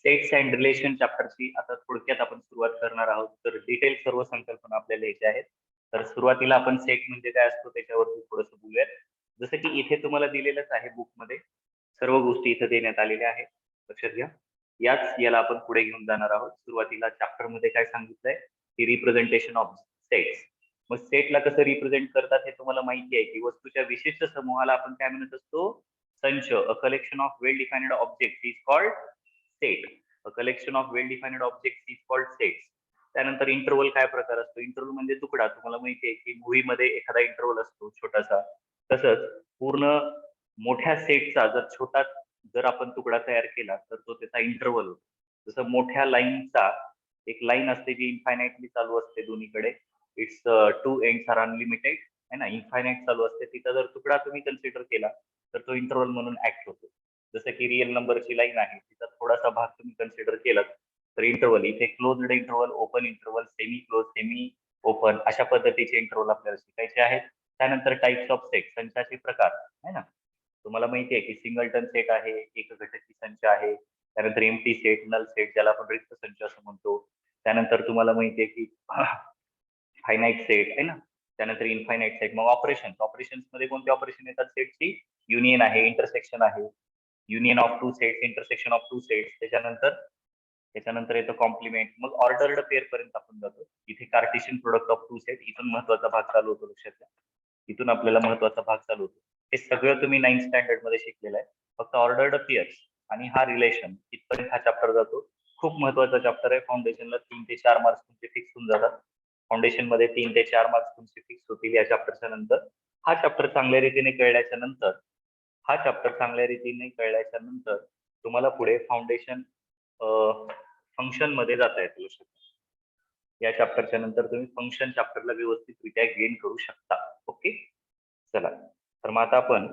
Sets and relation चॅप्टरची आता थोडक्यात आपण सुरुवात करणार आहोत. तर डिटेल सर्व संकल्पना आपल्याला यायच्या आहेत. तर सुरुवातीला आपण सेट म्हणजे काय असतो त्याच्यावरती थोडंसं बोलूयात. जसं की इथे तुम्हाला दिलेलंच आहे बुकमध्ये, सर्व गोष्टी इथे देण्यात आलेल्या आहेत, लक्षात घ्या. याला आपण पुढे घेऊन जाणार आहोत. सुरुवातीला चॅप्टर मध्ये काय सांगितलंय की रिप्रेझेंटेशन ऑफ सेट्स. मग सेटला कसं रिप्रेझेंट करतात हे तुम्हाला माहिती आहे की वस्तूच्या विशिष्ट समूहाला आपण काय म्हणत असतो, संच. A collection of well defined object is called set. A collection of well defined object is called sets. त्यानंतर इंटरवल काय प्रकार असतो, इंटरवल म्हणजे तुकडा. तुम्हाला माहिती आहे की मूवी मध्ये एखादा इंटरवल असतो छोटासा, तसंच पूर्ण मोठ्या सेटचा जर आपण तुकडा तयार केला तर तो त्याचा इंटरवल होतो. जसं मोठ्या लाईनचा एक लाईन असते जी इन्फायनाइटली चालू असते दोन्हीकडे. Its two ends are unlimited है ना, इन्फायनाइट चालू असते. तिचा जर तुकडा तुम्ही कन्सिडर केला तर तो इंटरवल म्हणून ऍक्ट होतो. जसं की रिअल नंबरची लाईन आहे, तिचा थोडासा भाग तुम्ही कन्सिडर केला तर इंटरवल. इथे closed interval, open interval, semi close, semi open, अशा पद्धतीचे इंटरवल आपल्याला शिकायचे आहेत. त्यानंतर टाइप्स ऑफ सेट, संचाचे प्रकार है ना. तुम्हाला माहिती आहे की सिंगलटन सेट आहे, एक घटकी संच आहे. त्यानंतर एम्प्टी सेट, नल सेट, ज्याला आपण रिक्त संच असं म्हणतो. त्यानंतर तुम्हाला माहिती आहे की फायनाईट सेट आहे ना. त्यानंतर इनफायनाईट सेट. मग ऑपरेशन्स मध्ये कोणते ऑपरेशन येतात सेटची? युनियन आहे, इंटरसेक्शन आहे. Union of two sets, intersection of two sets. त्याच्यानंतर येतं कॉम्प्लिमेंट. मग ऑर्डर्ड पेअर पर्यंत आपण जातो. इथे Cartesian product of two set, इथून महत्वाचा भाग चालू होतो, लक्षात घ्या. इथून आपल्याला महत्वाचा भाग चालू होतो. हे सगळं तुम्ही 9th स्टँडर्ड मध्ये शिकलेलं आहे. फक्त ऑर्डर्ड पेअर्स आणि हा रिलेशन इथपर्यंत हा चॅप्टर जातो. खूप महत्वाचा चॅप्टर आहे. फाउंडेशनला 3 ते 4 मार्क्स तुमचे फिक्स होऊन जातात. फाउंडेशन मध्ये 3 ते 4 मार्क्स तुमचे फिक्स होतील या चॅप्टरच्या नंतर. हा चॅप्टर चांगल्या रीतीने कळल्याच्या नंतर तुम्हाला पुढे फाउंडेशन फंक्शन मध्ये जाता येतं, लक्षात घ्या. या चॅप्टरच्या नंतर तुम्ही फंक्शन चॅप्टरला व्यवस्थितरित्या गेन करू शकता. ओके, चला. तर मग आता आपण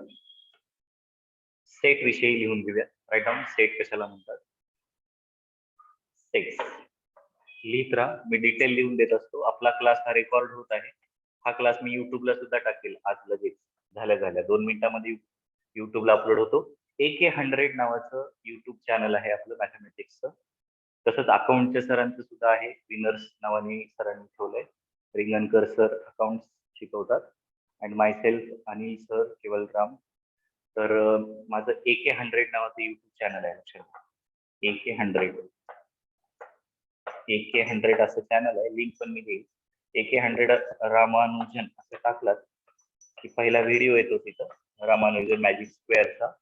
सेट विषयी लिहून घेऊया. Right down. सेट कशाला म्हणतात? सेट्स लिहित राहा. मी डिटेल लिहून देत असतो. आपला क्लास हा रेकॉर्ड होत आहे. हा क्लास मी युट्यूबला सुद्धा टाकेल आज लगेच, झाल्या 2 मिनिटांमध्ये युट्यूबला अपलोड होतो. AK100 नावाचं युट्यूब चॅनल आहे आपलं मॅथमॅटिक्सचं. तसंच अकाउंटच्या सरांचं सुद्धा आहे, विनर्स नावाने सरांनी ठेवलंय. रिंगणकर सर अकाउंट शिकवतात and myself Anil sir Kevalram. तर माझं AK100 नावाचं युट्यूब चॅनल आहे, लक्षात. AK100 असं चॅनल आहे. लिंक पण मी देईल. AK100 रामानुजन असं टाकलात की पहिला व्हिडिओ येतो तिथं, रामानुजन मॅजिक स्क्वेअरचा.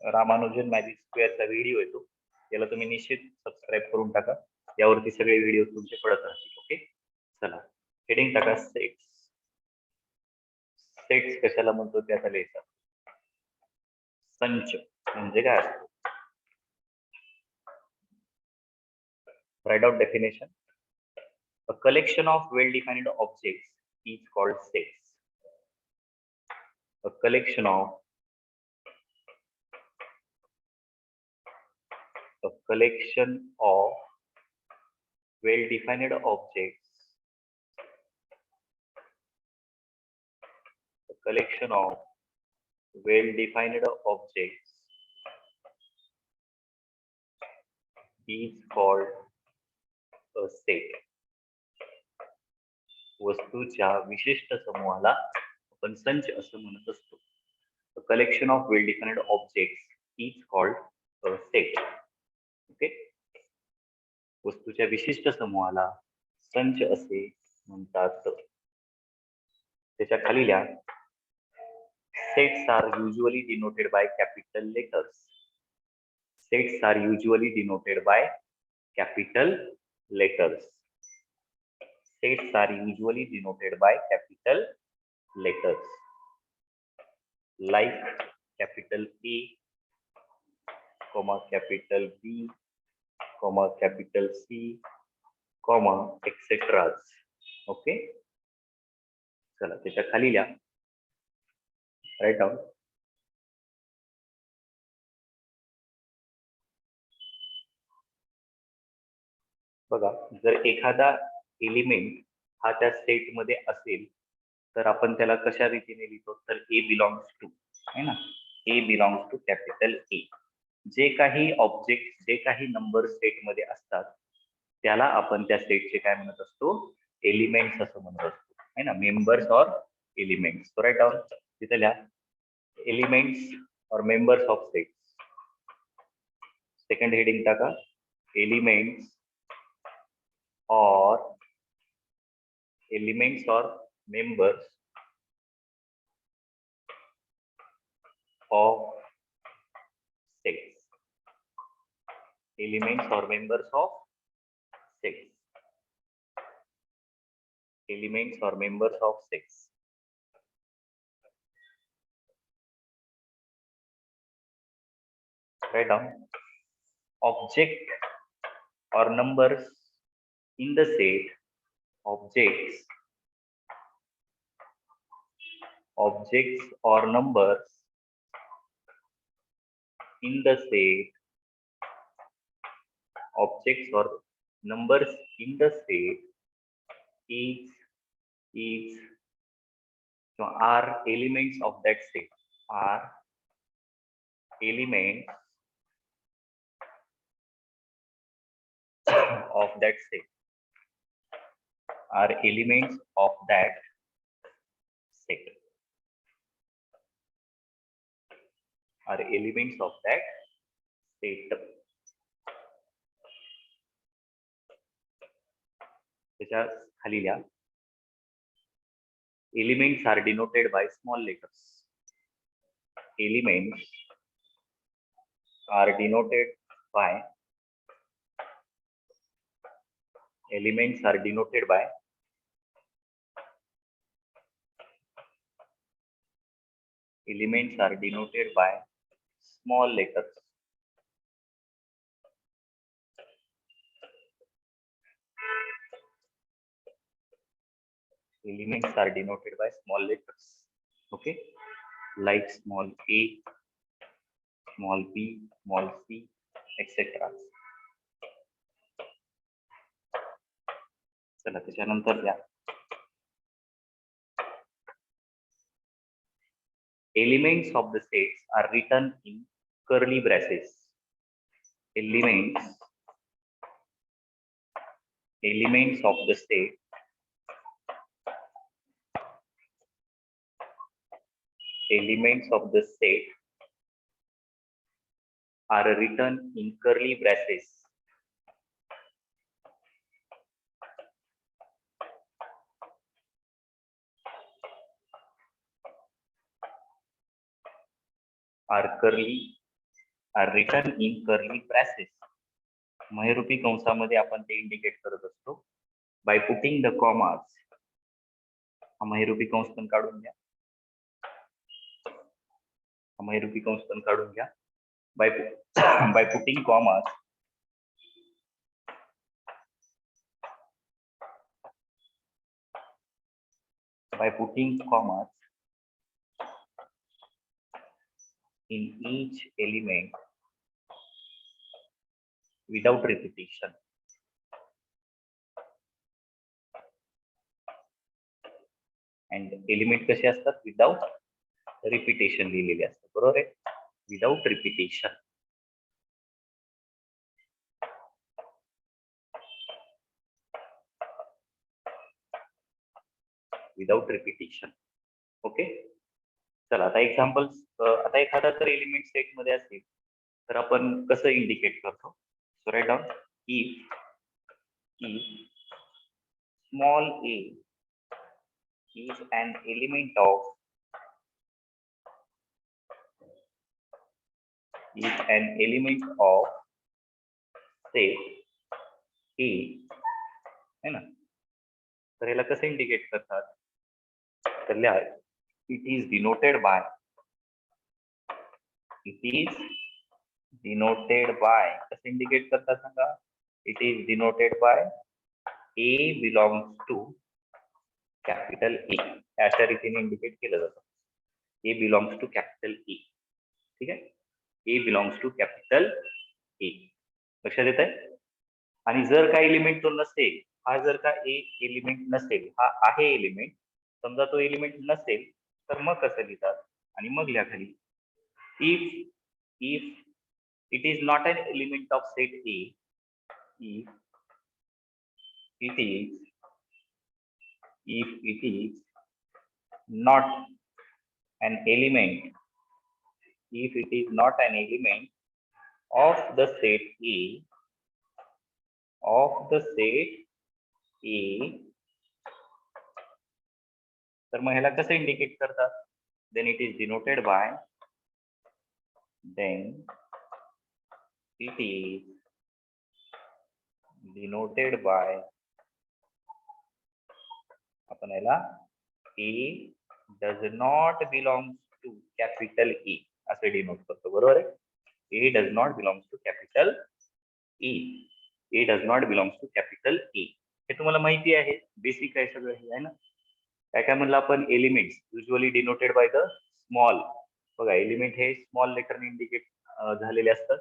रामानुजन मॅजिक स्क्वेअरचा व्हिडिओ येतो, याला तुम्ही निश्चित सबस्क्राईब करून टाका. यावरती सगळे व्हिडिओ तुमचे पडत राहतील. ओके, चला. हेडिंग टाका सेट्स. सेट्स कशाला म्हणतो ते आता लिहायचं. संच म्हणजे काय असतो? Write out definition. A collection of well-defined objects is called sets. A collection of well-defined objects. A collection of well-defined objects is called a set. वस्तूच्या विशिष्ट समूहाला आपण संच असं म्हणत असतो. A collection of well-defined objects is called a set. Okay, वस्तूच्या विशिष्ट समूहाला संच असे म्हणतात. त्याच्या खाली लिहा. Sets are usually denoted by capital letters. Sets are usually denoted by capital letters. Sets are usually denoted by capital letters. Like capital A, comma capital B, comma capital C, comma etc. Okay, चला त्याच्या खाली लिहा. Write down. बघा, जर एखादा element हा त्या set मध्ये असेल तर आपण त्याला कशा रीतीने लिहितो, तर ए बिलॉंग्स टू, है ना, ए बिलॉंग्स टू कॅपिटल ए. जे काही ऑब्जेक्ट, जे काही नंबर सेट मध्ये असतात त्याला आपण त्या सेटचे काय म्हणत असतो, एलिमेंट्स असं म्हणत असतो, है ना, members or elements. So write down तिथे लिहा एलिमेंट्स और members of set. Second heading टाका एलिमेंट्स और मेंबर्स ऑफ सेट्स. एलिमेंट्स और मेंबर्स ऑफ सेट्स. एलिमेंट्स और members of sets. Write down object or numbers in the set. Objects or numbers in the set. Objects or numbers in the set is so are elements of that set. Are elements of that set. Are elements of that set. Are elements of that set. त्याच्या खाली लिहा elements are denoted by small letters. Elements are denoted by small letters. Elements are denoted by small letters. Okay, like small a, small b, small c, etc. चला त्याच्यानंतर घ्या elements of the sets are written in curly braces. Elements of the set are written in curly braces. Are written in curly braces. महिरूपी कंसामध्ये आपण ते indicate करत असतो by putting the commas. हा महिरूपी कंस पण काढून घ्या. महिरूपी कंस पण काढून घ्या by putting commas. By putting commas in each element without repetition. And element कसे असतात, विदाउट रिपिटेशन लिहिलेले असतात, बरोबर आहे, without repetition. Without repetition. Okay, चला आता एक्झाम्पल्स. आता एखादा जर एलिमेंट सेट मध्ये असेल तर आपण कसं इंडिकेट करतो. So write down if small a is an element of set A, है ना, तर याला कसं इंडिकेट करतात, तर लिहा it is denoted by कसं इंडिकेट करतात सांगा. it is denoted by A belongs to capital ए. अशा रीतीने इंडिकेट केलं जातं. ए बिलॉंग्स टू कॅपिटल ए. ठीक आहे, ए बिलॉंग्स टू कॅपिटल ए. लक्षात येत आहे. आणि जर काही एलिमेंट तो नसेल हा जर का ए एलिमेंट नसेल, हा आहे एलिमेंट, समजा तो एलिमेंट नसेल तर मग कसं लिहितात, आणि मग लिहा खाली if it is not an element of set A, if it is not an element, if it is not an element of the set A, तर मग ह्याला कसं इंडिकेट करतात, then it is denoted by आपण याला A does not belong to capital E असे denote करतो, बरोबर आहे. A does not belong to capital E. A does not belong to capital E. हे तुम्हाला माहिती आहे, बेसिक आहे सगळं हे, आहे ना. काय काय म्हणलं आपण, elements usually denoted by the small. बघा एलिमेंट हे स्मॉल लेटरने इंडिकेट झालेले असतात,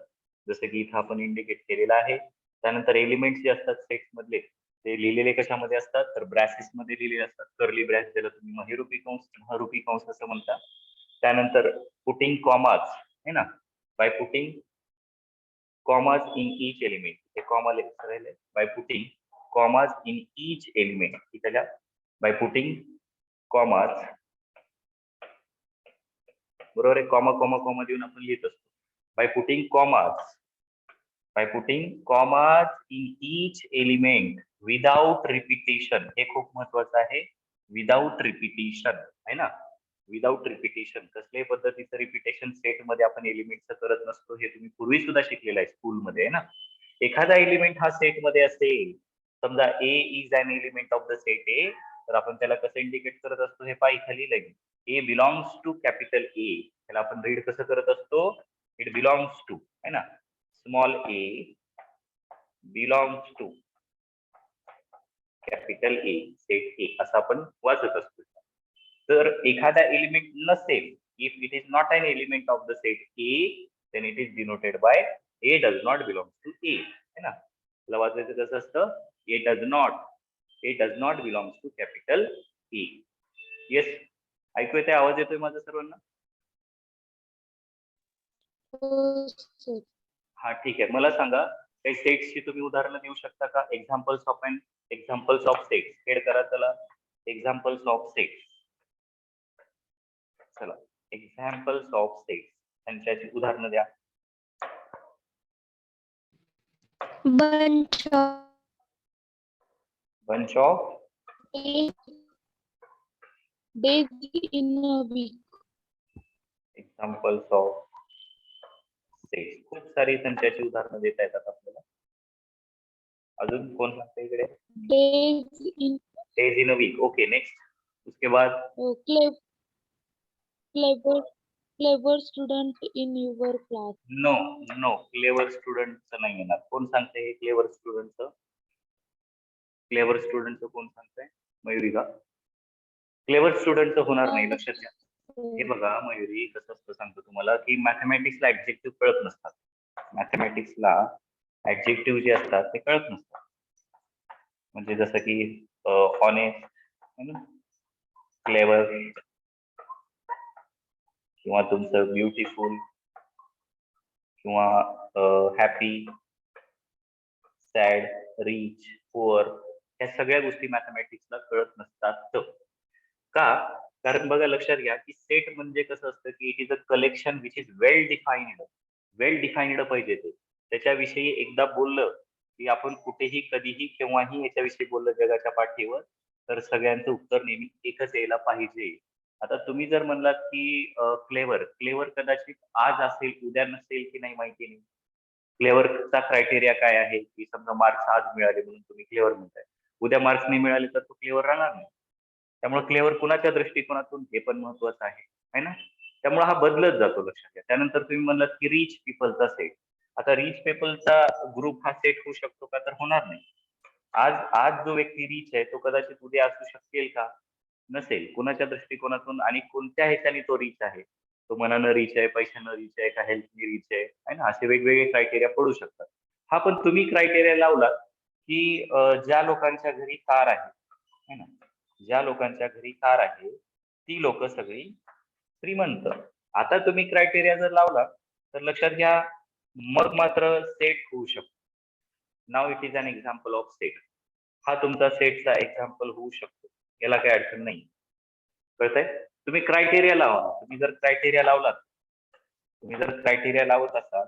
जसं की इथं आपण इंडिकेट केलेलं आहे. त्यानंतर एलिमेंट्स जे असतात सेट्स मधले ते लिहिलेले कशामध्ये असतात, तर ब्रॅसेस मध्ये लिहिलेले असतात. कर्ली ब्रॅस ज्याला तुम्ही महिरूपी कंस महारूपी कंस असं म्हणता. त्यानंतर पुटिंग कॉमाज है ना, by putting commas in each element, हे कॉमा राहिले, by putting commas in each element, त्याला बाय पुटिंग कॉमाज, बरोबर आहे. कॉमा कॉमा कॉमा देऊन आपण लिहित असतो. By putting commas in each element without repetition, हे खूप महत्वाचं आहे. विदाउट रिपिटेशन आहे ना, विदाउट रिपिटेशन. कसल्याही पद्धतीचं रिपिटेशन सेट मध्ये आपण एलिमेंटचं करत नसतो, हे तुम्ही पूर्वी सुद्धा शिकलेलं आहे स्कूलमध्ये, आहे ना. एखादा एलिमेंट हा सेट मध्ये असेल, समजा A is an element of the set A, तर आपण त्याला कसं इंडिकेट करत असतो, हे पाय खाली लगे, ए बिलॉंग्स टू कॅपिटल ए. त्याला आपण रीड कसं करत असतो, इट बिलॉंग्स टू, है ना, small A belongs to capital A, set A असं आपण वाचत असतो. तर एखादा एलिमेंट नसेल, if it is not an element of the set A, then it is denoted by A does not belong to A, है ना. त्याला वाचायचं कसं असतं, A does not belong to capital A. Yes, ऐकू येते, आवाज येतोय माझा सर्वांना? हा ठीक आहे. मला सांगा काही सेट्सची तुम्ही उदाहरणं देऊ शकता का? एक्झाम्पल्स ऑफ सेट्स, हेड करा त्याला, एक्झाम्पल्स ऑफ सेट्स. चला, एक्झाम्पल्स ऑफ सेट्स, त्यांच्याची उदाहरणं द्या. bunch of days in a week. Examples of sets, खूप सारी संख्याची उदाहरणं देता येतात आपल्याला. अजून कोण सांगते इकडे? Days in a week. Okay, next. उसके बाद clever student in your class. No clever स्टुडंटचं नाही येणार. कोण सांगते हे क्लेवर स्टुडंटचं? क्लेवर स्टुडंटचं कोण सांगतंय? मयुरी का? क्लेवर स्टुडंटचं होणार नाही, लक्षात घ्या. हे बघा मयुरी, कसं असतं सांगतो तुम्हाला, की मॅथमॅटिक्सला ऍडजेक्टिव्ह कळत नसतात. मॅथमॅटिक्सला ऍडजेक्टिव्ह जे असतात ते कळत नसतात. म्हणजे जसं की ऑनेस्ट, क्लेवर, किंवा तुमचं ब्युटिफुल, किंवा हॅपी, सॅड, रिच, पुअर, ह्या सगळ्या गोष्टी मॅथमॅटिक्सला कळत नसतात. का? कारण बघा लक्षात घ्या की सेट म्हणजे कसं असतं की it is a collection which is well defined पाहिजे. ते त्याच्याविषयी एकदा बोललं की आपण कुठेही कधीही केव्हाही याच्याविषयी बोललं जगाच्या पाठीवर, तर सगळ्यांचं उत्तर नेहमी एकच यायला पाहिजे. आता तुम्ही जर म्हणलात की क्लेवर कदाचित आज असेल उद्या नसेल की नाही माहिती नाही. क्लेवरचा क्रायटेरिया काय आहे की समजा मार्क्स आज मिळाले म्हणून तुम्ही क्लेवर म्हणताय, उद्या मार्क्स नाही मिळाले तर तो क्लेवर राहणार नाही. त्यामुळे क्लेवर कुणाच्या दृष्टिकोनातून हे पण महत्वाचं आहे ना. त्यामुळे हा बदलत जातो, लक्षात घ्या. त्यानंतर तुम्ही म्हणलात की रिच पीपलचा सेट. आता रिच पीपलचा ग्रुप हा सेट होऊ शकतो का? तर होणार नाही. आज जो व्यक्ती रिच आहे तो कदाचित उद्या असू शकेल का? नसेल. कुणाच्या दृष्टिकोनातून आणि कोणत्या ह्याच्याने तो रिच आहे? तो मनानं रिच आहे, पैशानं रिच आहे, का हेल्थनी रिच आहे ना, असे वेगवेगळे क्रायटेरिया पडू शकतात. हा पण तुम्ही क्रायटेरिया लावलात की ज्या लोकांच्या घरी कार आहे है ना, ज्या लोकांच्या घरी कार आहे ती लोक सगळी श्रीमंत. आता तुम्ही क्रायटेरिया जर लावला तर लक्षात घ्या, मग मात्र सेट होऊ शकतो. Now it is an example of set. हा तुमचा सेटचा एक्झाम्पल होऊ शकतो, याला काही अडचण नाही. कळतंय? तुम्ही क्रायटेरिया लावा. तुम्ही जर क्रायटेरिया लावत असाल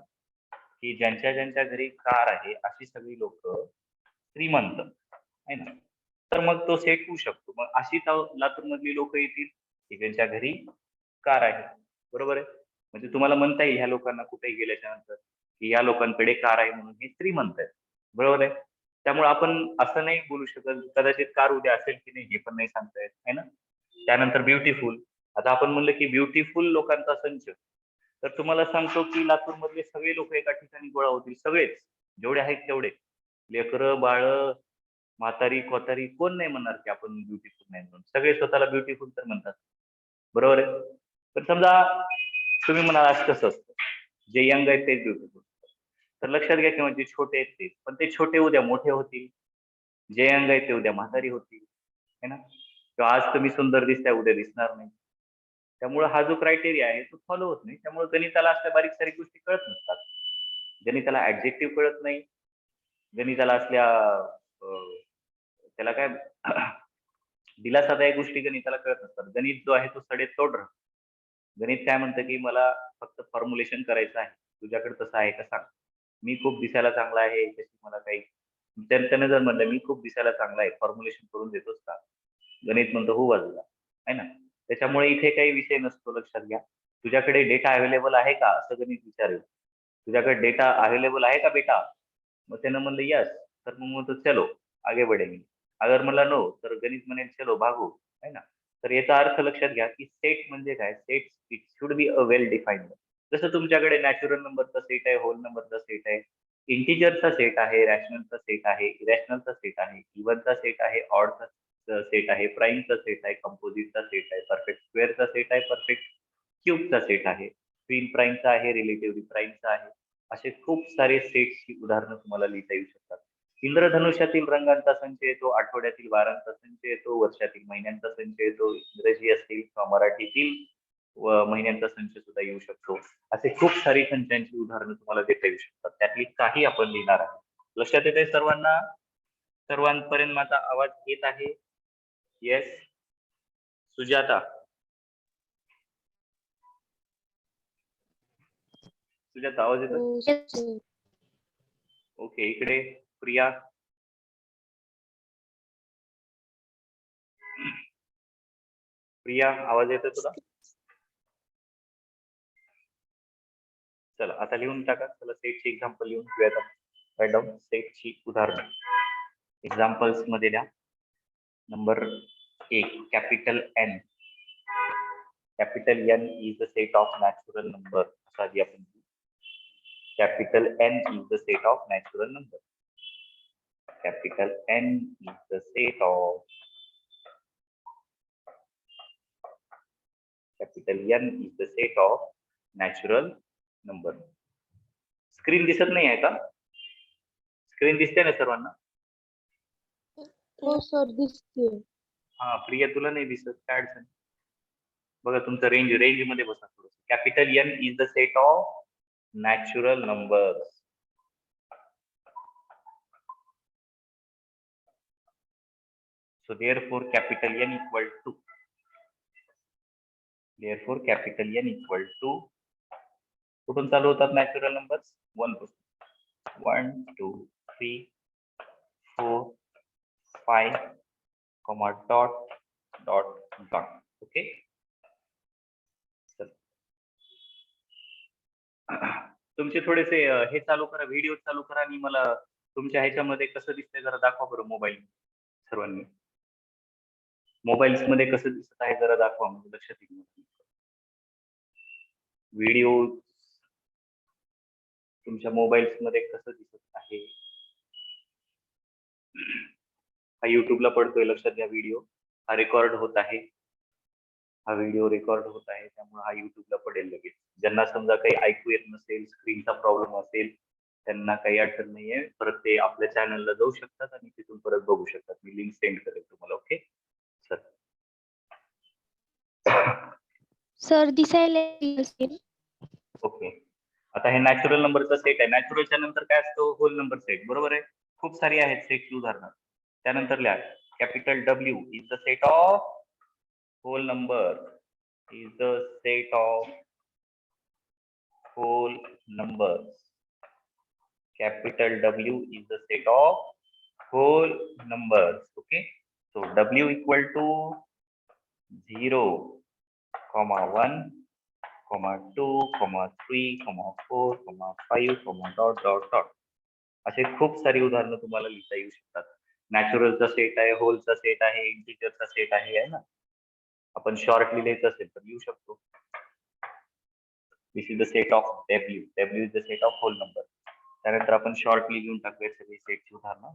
की ज्यांच्या ज्यांच्या घरी कार आहे अशी सगळी लोक श्रीमंत आहे ना, तर मग तो सेट होऊ शकतो. मग अशी लातूर मधली लोक येतील की ज्यांच्या घरी कार आहे. बरोबर आहे? म्हणजे तुम्हाला म्हणता येईल ह्या लोकांना कुठेही गेल्याच्या नंतर की या लोकांकडे कार आहे म्हणून हे श्रीमंत आहेत. बरोबर आहे? त्यामुळे आपण असं नाही बोलू शकत, कदाचित कार उद्या असेल की नाही हे पण नाही सांगता येत आहे ना. त्यानंतर ब्युटिफुल. आता आपण म्हणलं की ब्युटिफुल लोकांचा संच, तर तुम्हाला सांगतो की लातूर मधले सगळे लोक एका ठिकाणी गोळा होतील. सगळेच जेवढे आहेत तेवढे, लेकरं बाळ, म्हातारी खोतारी, कोण नाही म्हणणार की आपण ब्युटिफुल नाही म्हणून. सगळे स्वतःला ब्युटिफुल तर म्हणतात. बरोबर आहे? पण समजा तुम्ही म्हणाल असं कसं असतं, जे यंग आहेत तेच ब्युटिफुल. तर लक्षात घ्या की म्हणजे छोटे आहेत ते, पण ते छोटे उद्या मोठे होतील. जे यंग आहेत ते उद्या म्हातारी होतील है ना. किंवा आज तुम्ही सुंदर दिसताय उद्या दिसणार नाही. त्यामुळे हा जो क्रायटेरिया आहे तो फॉलो होत नाही. त्यामुळे गणिताला असल्या बारीक सारीक गोष्टी कळत नसतात. गणिताला ऍडजेक्टिव्ह कळत नाही. गणिताला असल्या त्याला काय दिलासादायक गोष्टी गणिताला कळत नसतात. गणित जो आहे तो सडेतोड राहतो. गणित काय म्हणतं की मला फक्त फॉर्म्युलेशन करायचं आहे, तुझ्याकडे तसं आहे का सांग. मी खूप दिसायला चांगला आहे त्याची मला काही, त्याने जर म्हणलं मी खूप दिसायला चांगला आहे, फॉर्म्युलेशन करून देतोस का, गणित म्हणतो हो बाजूला आहे ना. त्याच्यामुळे इथे काही विषय नसतो. लक्षात घ्या, तुझ्याकडे डेटा अवेलेबल आहे का असं गणित विचारेल. तुझ्याकडे डेटा अवेलेबल आहे का बेटा, मग त्यानं म्हणलं यस, तर मग म्हणतो चलो आगे बढ़ेंगे. अगर म्हणला नो तर गणित म्हणेल चलो भागो है ना. तर याचा अर्थ लक्षात घ्या की सेट म्हणजे काय. Set it should be a well defined. जसं तुमच्याकडे नॅचरल नंबरचा सेट आहे, होल नंबरचा सेट आहे, इंटिजरचा सेट आहे, रॅशनलचा सेट आहे, इरॅशनलचा सेट आहे, इव्हनचा सेट आहे, ऑडचा सेट आहे, प्राईमचा सेट आहे, कंपोजिटचा सेट आहे, परफेक्ट स्क्वेअरचा सेट आहे, परफेक्ट क्यूबचा सेट आहे, ट्विन प्राईमचा आहे, रिलेटिव्हली प्राईमचा आहे. असे खूप सारे सेट्सची उदाहरणं तुम्हाला लिहिता येऊ शकतात. इंद्रधनुष्यातील रंगांचा संच येतो, आठवड्यातील वारांचा संच येतो, वर्षातील महिन्यांचा संच येतो, इंग्रजी असतील किंवा मराठीतील महिन्यांचा संच सुद्धा येऊ शकतो. असे खूप सारी संचांची उदाहरणं तुम्हाला देता येऊ शकतात. त्यातली काही आपण लिहिणार आहे. लक्षात येते सर्वांना? सर्वांपर्यंत माझा आवाज येत आहे? येस. सुजाता, सुजाता आवाज येतो? हो सर. ओके. इकडे प्रिया, प्रिया आवाज येतोय तुला? चला आता लिहून टाका. चला सेटची एक्झाम्पल लिहून घेऊया. राईट डाऊन सेटची उदाहरण. एक्झाम्पल्स मध्ये द्या. Number 1, capital N. Capital N is the set of natural number. असा आधी आपण capital N is the set of natural number. Capital N is the set of capital N is the set of natural number. Screen दिसत नाही आहे का? Screen दिसते ना सर्वांना? हो सर दिसते. हा प्रिया तुला नाही दिसत, काय अडचण? बघा तुमचं रेंज मध्ये बसा थोडं. Capital N is the set of natural numbers. So therefore capital N equal to कुठून चालू होतात नॅचरल नंबर्स? 1 पासून. 1 2 3 4 5 comma dot dot dot. Okay. तुमचे थोडेसे हे चालू करा, व्हिडिओ चालू करा आणि मला तुमच्या ह्याच्यामध्ये कसं दिसतंय जरा दाखवा बरं. मोबाईल सर्वांनी मोबाईल्स मध्ये कसं दिसत आहे जरा दाखवा, म्हणजे लक्षात येईल. व्हिडिओ तुमच्या मोबाईल्स मध्ये कसं दिसत आहे? हा युट्यूबला पडतोय, लक्षात घ्या. व्हिडिओ हा रेकॉर्ड होत आहे. हा व्हिडिओ रेकॉर्ड होत आहे, त्यामुळे हा युट्यूबला पडेल लगेच. ज्यांना समजा काही ऐकू येत नसेल, स्क्रीनचा प्रॉब्लेम असेल, त्यांना काही अडचण नाहीये, परत ते आपल्या चॅनलला जाऊ शकतात आणि तिथून परत बघू शकतात. मी लिंक सेंड करेल तुम्हाला. Okay sir. सर दिसायला असेल. ओके, आता हे नॅचरल नंबरचा सेट आहे. नॅचरलच्या नंतर काय असतो? Whole number set. बरोबर आहे. खूप सारी आहेत सेटची उदाहरणं. त्यानंतर लिहा capital W is the set of whole number, is the set of whole number. Capital W is the set of whole numbers. Okay, so W equal to 0, 1, 2, 3, 4, 5, dot dot dot. असे खूप सारी उदाहरणं तुम्हाला लिहिता येऊ शकतात. नॅचरलचा सेट आहे, होलचा set आहे, इंटिजरचा सेट आहे ना. आपण शॉर्टली लिहायचं असेल तर लिहू शकतो. This is the set of W. W is the set of whole number. त्यानंतर आपण शॉर्टली लिहून टाकूया सगळी सेटची उदाहरणं.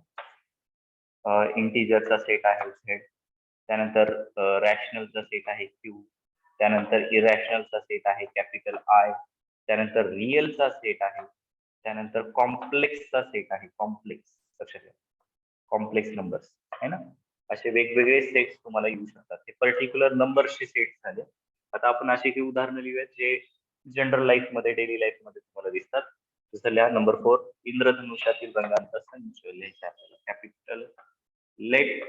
इंटिजरचा सेट आहे झेड, त्यानंतर रॅशनलचा सेट आहे क्यू, त्यानंतर इरॅशनलचा सेट आहे कॅपिटल आय, त्यानंतर रिअलचा सेट आहे, त्यानंतर कॉम्प्लेक्सचा सेट आहे. कॉम्प्लेक्स नंबर्स आहे ना. असे वेगवेगळे सेट्स तुम्हाला येऊ शकतात. हे पर्टिक्युलर नंबरचे सेट झाले. आता आपण अशी काही उदाहरणं लिहूयात जे जनरल लाईफ मध्ये, डेली लाईफ मध्ये तुम्हाला दिसतात. जसं लिहा नंबर 4, इंद्रधनुष्यातील रंगांचा संच लिहायचा आपल्याला. Capital let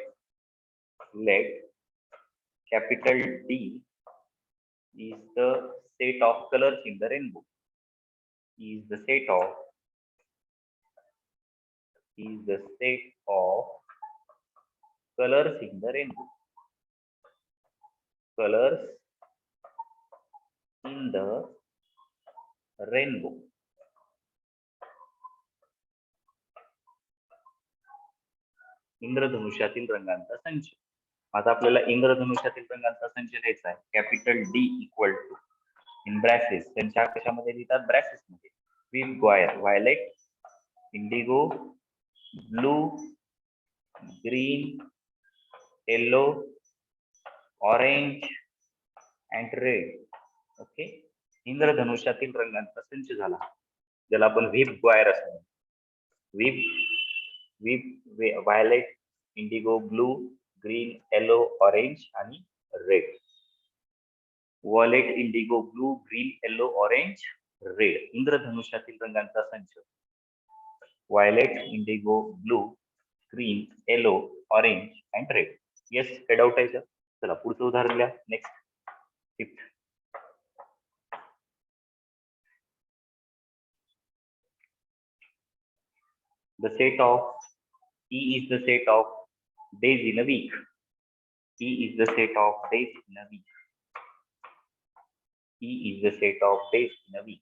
capital D is the set of colors in the rainbow. Is the set of colors in the rainbow. Colors in the rainbow. इंद्रधनुष्यातील रंगांचा संच. आता आपल्याला इंद्रधनुष्यातील रंगांचा संच लिहायचा आहे. Capital D equal to in braces. त्यांच्या कशामध्ये लिहितात? ब्रॅसेस मध्ये. विथ ग्वायर, violet, indigo, blue, green, yellow, orange and red. Okay, इंद्रधनुष्यातील रंगांचा संच झाला, ज्याला आपण व्हिप ग्वायर असं म्हणतो. Violet, indigo, blue, green, yellow, orange आणि red. Violet, indigo, blue, green, yellow, orange, red. इंद्रधनुष्यातील रंगांचा संच. Violet, indigo, blue, green, yellow, orange and red. Yes, काही डाऊट आहे का? चला पुढचं उदाहरण लिहा. Next, 5th. The set of E is the set of days in a week. E is the set of days in a week. E is the set of days in a week.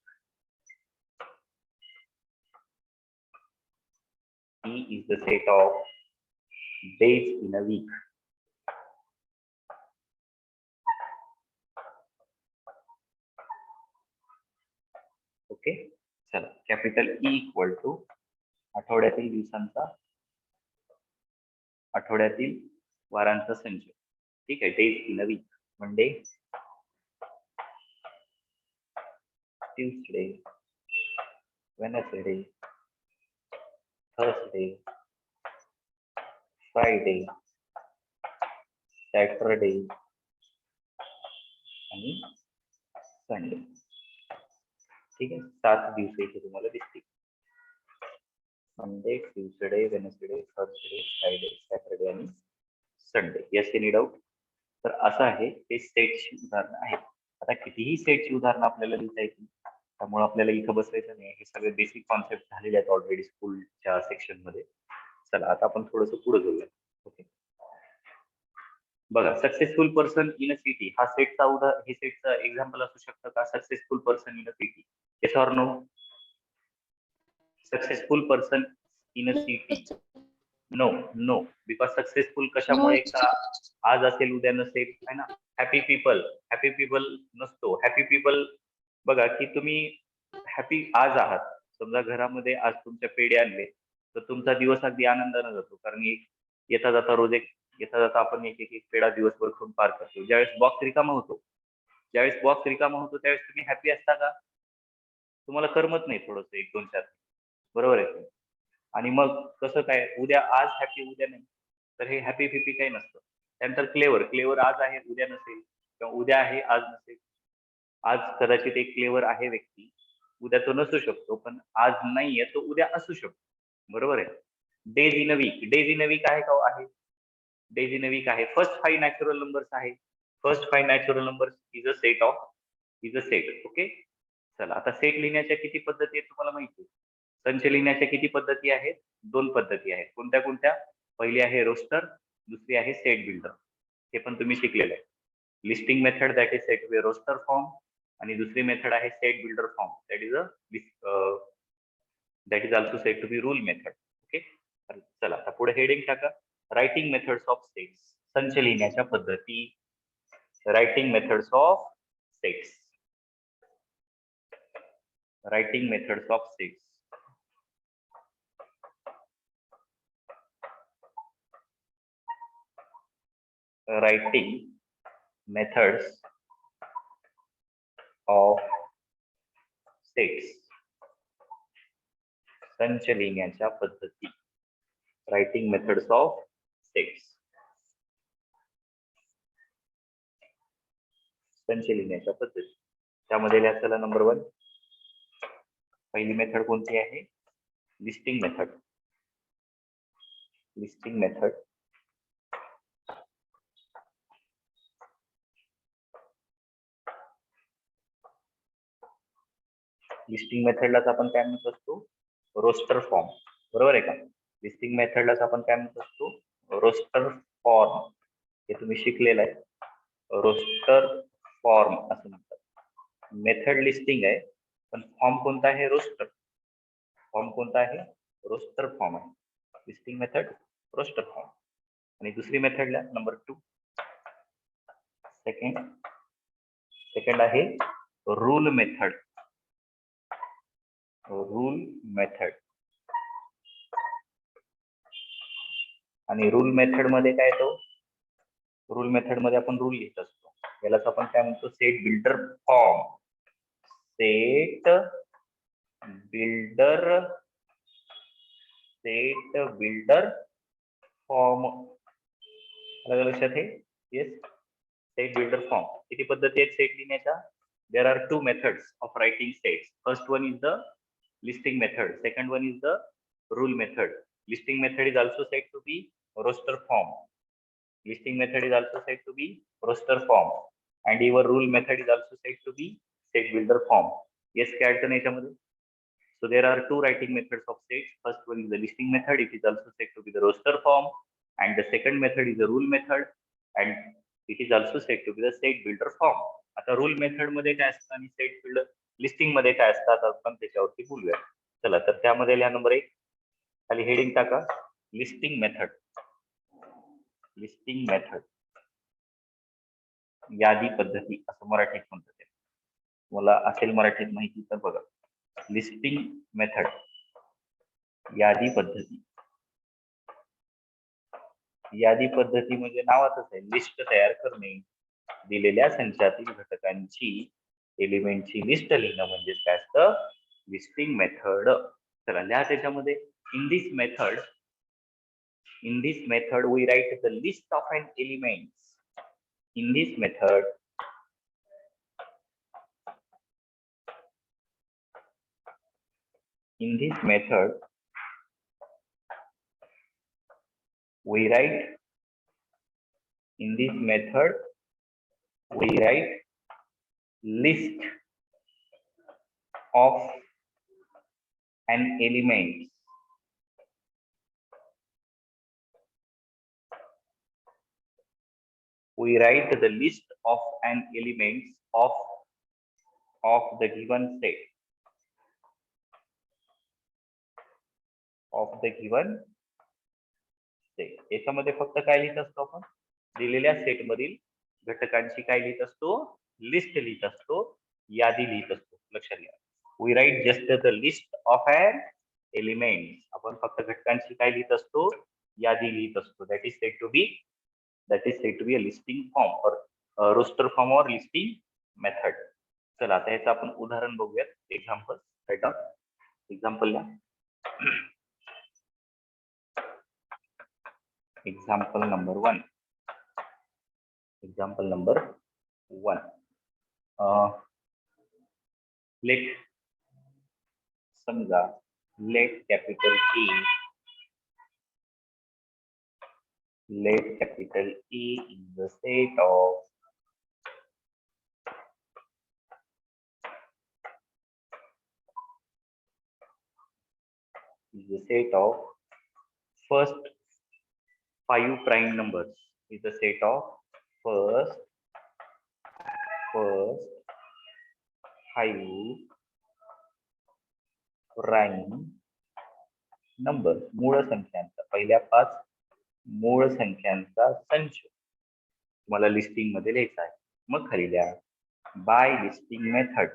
E is the set of days in a week. Okay, चला capital E equal to आठवड्यातील दिवसांचा, आठवड्यातील वारांचा संच. ठीक आहे. Days in a weak. Monday, Tuesday, Wednesday, Thursday, Friday, Saturday आणि Sunday. ठीक आहे. 7 दिवस इथे तुम्हाला दिसतील. Monday, Tuesday, Wednesday, Thursday, Friday, Saturday आणि संडे. Yes, any doubt? तर असं आहे, ते सेटची उदाहरणं आहेत. आता कितीही सेटची उदाहरणं आपल्याला लिहिता येतील, त्यामुळे आपल्याला इथं बसायचं नाही. हे सगळे बेसिक कॉन्सेप्ट झालेले आहेत ऑलरेडी स्कूलच्या सेक्शन मध्ये. चला आता आपण थोडंसं पुढे जाऊया. ओके, बघा, successful person in a city हा सेटचा हे सेटचं एक्झाम्पल असू शकतं का? Successful person in a city. Yes or no? Successful person in a city. No, because successful कशामुळे का? आज असेल उद्या नसेल, है ना. हॅपी पीपल नसतो. हॅपी पीपल बघा की तुम्ही हॅपी आज आहात. समजा घरामध्ये आज तुमच्या पेढे आणले तर तुमचा दिवस अगदी आनंदाने जातो, कारण येता जाता आपण एक पेढा दिवसभर खाऊन पार करतो. ज्यावेळेस बॉक्स रिकामा होतो त्यावेळेस तुम्ही हॅपी असता का? तुम्हाला करमत नाही थोडंसं 1-2 4. बरोबर आहे की? आणि मग कसं काय, उद्या आज हॅपी उद्या नाही, तर हे हॅपी फिपी काही नसतं. त्यानंतर क्लेवर, क्लेवर आज आहे उद्या नसेल, किंवा उद्या आहे आज नसेल. आज कदाचित एक क्लेवर आहे व्यक्ती, उद्या तो नसू शकतो, पण आज नाहीये तो उद्या असू शकतो. बरोबर आहे. Days in a weak, days in a weak आहे का? आहे. डेज इन अ वीक आहे. फर्स्ट 5 नॅचरल नंबर्स आहे. First 5 natural numbers is a set of, is a set. Okay. चला, आता सेट लिहिण्याच्या किती पद्धती आहेत तुम्हाला माहिती आहे? संच लिहिण्याच्या किती पद्धती आहेत? 2 पद्धती आहेत. कोणत्या कोणत्या? पहिली आहे रोस्टर, दुसरी आहे सेट बिल्डर. हे पण तुम्ही शिकलेलं आहे. Listing method that is said to be roster form, आणि दुसरी मेथड आहे set builder form, that is a that is also said to be rule method. Okay. चला, आता पुढे हेडिंग टाका. रायटिंग मेथड्स ऑफ सेट्स, संच लिहिण्याच्या पद्धती. Writing methods of sets, writing methods of sets. Writing methods of sets, संच लिहिण्याच्या पद्धती. रायटिंग मेथड्स ऑफ सेट्स, संच लिहिण्याच्या पद्धती. त्यामध्ये लिहा चला नंबर 1. पहिली मेथड कोणती आहे? Listing method. Listing method. Listing मेथडलाच आपण काय म्हणत असतो? Roster form. बरोबर आहे का? लिस्टिंग मेथडलाच आपण काय म्हणत असतो? Roster form. हे तुम्ही शिकलेलं आहे. रोस्टर फॉर्म असं म्हणतात. मेथड लिस्टिंग आहे, पण फॉर्म कोणता आहे? रोस्टर. फॉर्म कोणता आहे? रोस्टर फॉर्म आहे. Listing method, roster form. आणि दुसरी मेथडला नंबर 2. सेकंड आहे रूल मेथड. Rule method. आणि रूल मेथड मध्ये काय येतो? रूल मेथड मध्ये आपण रूल लिहित असतो. यालाच आपण काय म्हणतो? Set builder form. Set builder, set builder form. अलग लक्षात आहे? येस. Set builder form. किती पद्धती आहेत सेट लिहिण्याच्या? There are 2 methods of writing sets. First one is the listing method. Second one is the rule method. Listing method is also said to be roster form. Listing method is also said to be roster form. And your rule method is also said to be set builder form. Yes, काय अडचण याच्यामध्ये? So there are 2 writing methods of sets. First one is the listing method. It is also said to be the roster form. And the second method is the rule method. And it is also said to be the set builder form. आता rule method मध्ये काय असतं आणि set builder listing मध्ये काय असतात आपण त्याच्यावरती बोलूया. चला, तर त्यामध्ये लिहा नंबर 1. खाली हेडिंग टाका, लिस्टिंग मेथड. लिस्टिंग मेथड, यादी पद्धती असं मराठीत म्हणतात ते. मला असेल मराठीत माहिती तर बघा. लिस्टिंग मेथड, यादी पद्धती. यादी पद्धती म्हणजे नावातच आहे, लिस्ट तयार करणे. दिलेल्या संचातील घटकांची, एलिमेंटची लिस्ट लिहिणं म्हणजे काय असतं? Listing method. चला, लिहा त्याच्यामध्ये. In this method we write the list of an elements. In this method we write list of an element. We write the list of an elements of the given set. Of the given set. याच्यामध्ये फक्त काय लिहित असतो आपण? दिलेल्या set मधील घटकांची काय लिहित असतो? लिस्ट लिहित असतो, यादी लिहित असतो. लक्षात घ्या. We write just the list of an element. आपण फक्त घटकांची काय लिहित असतो? यादी लिहित असतो. That is said to be a listing form or roster form or listing method. चला, आता याचं आपण उदाहरण बघूयात. Example. Example Example number 1. Example number 1. Let समजा let capital E is the set of first 5 prime numbers. Is the set of first 5 prime numbers. मूळ संख्यांचा पहिल्या 5 मूळ संख्यांचा संच तुम्हाला लिस्टिंग मध्ये लिहायचा आहे. मग खाली लिहा by listing method.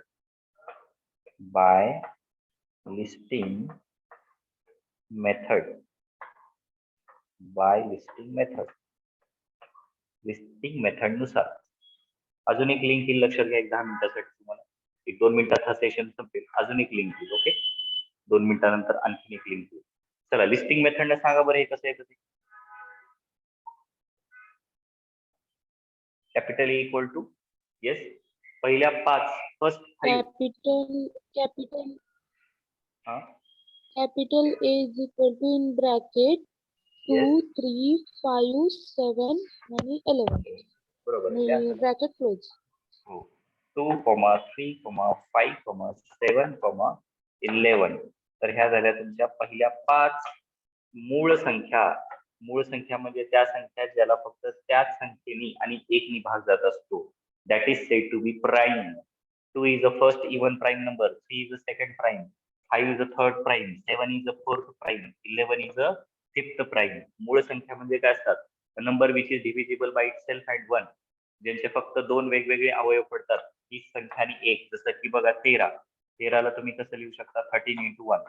Listing method नुसार. अजून एक लिंक येईल, लक्षात घ्या. 10 मिनिटासाठी तुम्हाला 1-2 मिनिटात हा सेशन संपेल. अजून एक लिंक येईल. ओके, 2 मिनिटानंतर आणखी एक लिंक येईल. चला लिस्टिंग मेथड ने सांगा बरं हे कसं येतं ते. Capital E equal to yes पहिल्या 5 first 5 capital A is equal to in bracket 2, 3, 5, 7 आणि 11. बरोबर. Bracket close. 2, 3, 5, 7, 11. तर ह्या झाल्या तुमच्या पहिल्या 5 मूळ संख्या. मूळ संख्या म्हणजे त्या संख्या ज्याला फक्त त्याच संख्येनी आणि 1 नी भाग जात असतो. That is said to be prime. 2 is the first even prime number, 3 is the second prime, 5 is the third prime, 7 is the fourth prime, 11 is the fifth prime. मूळ संख्या म्हणजे काय असतात? Number which is divisible by itself and 1. ज्यांचे फक्त 2 वेगवेगळे अवयव पडतात. ही संख्या आणि 1. जसं की बघा 13 ला तुम्ही कसं लिहू शकता? 13 into 1.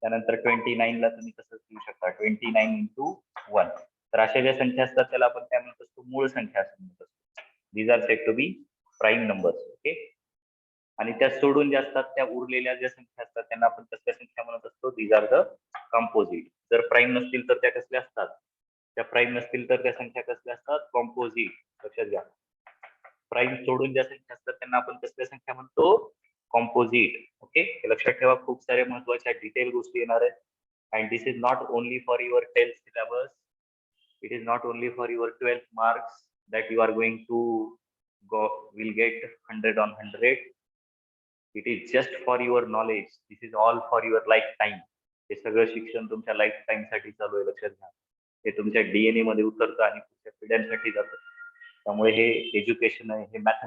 त्यानंतर 29 ला तुम्ही कसं लिहू शकता? 29 into 1. तर अशा ज्या संख्या असतात त्याला आपण काय म्हणत असतो? मूळ संख्या असं म्हणत असतो. These are said to be prime numbers. Okay. आणि त्या सोडून ज्या असतात त्या उरलेल्या ज्या संख्या असतात त्यांना आपण कसल्या संख्या म्हणत असतो? These are the composite. जर प्राईम नसतील तर त्या कसल्या असतात? त्या प्राईम नसतील तर त्या संख्या कसल्या असतात? कॉम्पोजिट. लक्षात घ्या. प्राईम सोडून ज्या संख्या असतात त्यांना आपण कसल्या संख्या म्हणतो? कॉम्पोजिट. ओके, लक्षात ठेवा. खूप साऱ्या महत्वाच्या डिटेल गोष्टी येणार आहेत. And this is not only for your 10th syllabus. It is not only for your 12th marks that you are going to will get 100 on 100. It is just for your knowledge. This is all for your lifetime. हे सगळं शिक्षण तुमच्या life time साठी चालू आहे. लक्षात घ्या. हे तुमच्या DNA मध्ये उतरतं आणि तुमच्या पिढ्यांसाठी जातं. त्यामुळे हे एज्युकेशन आहे, हे मॅथमॅटिक्स